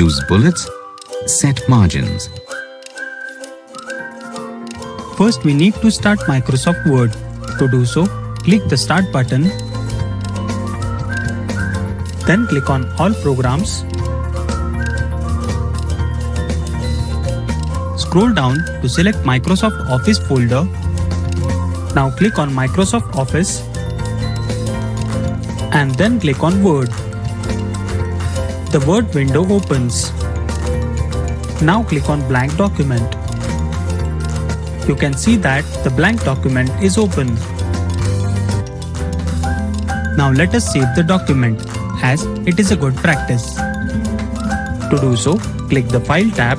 use bullets, set margins. First, we need to start Microsoft Word. To do so, click the Start button. Then click on All Programs. Scroll down to select Microsoft Office folder. Now click on Microsoft Office and then click on Word. The Word window opens. Now click on Blank Document. You can see that the blank document is open. Now let us save the document, as it is a good practice. To do so, click the File tab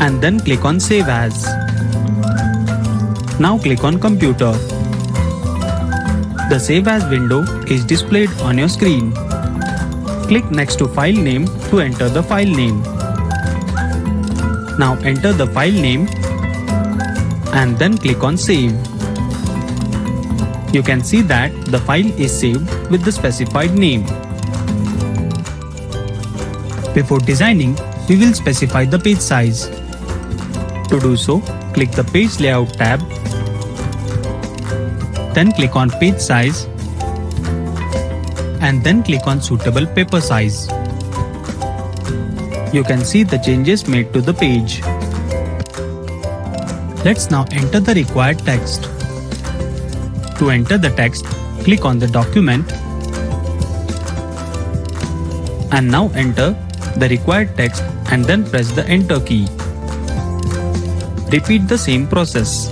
and then click on Save As. Now click on Computer. The Save As window is displayed on your screen. Click next to File Name to enter the file name. Now enter the file name and then click on Save. You can see that the file is saved with the specified name. Before designing, we will specify the page size. To do so, click the Page Layout tab. Then click on Page Size and then click on Suitable Paper Size. You can see the changes made to the page. Let's now enter the required text. To enter the text, click on the document and now enter the required text and then press the Enter key. Repeat the same process.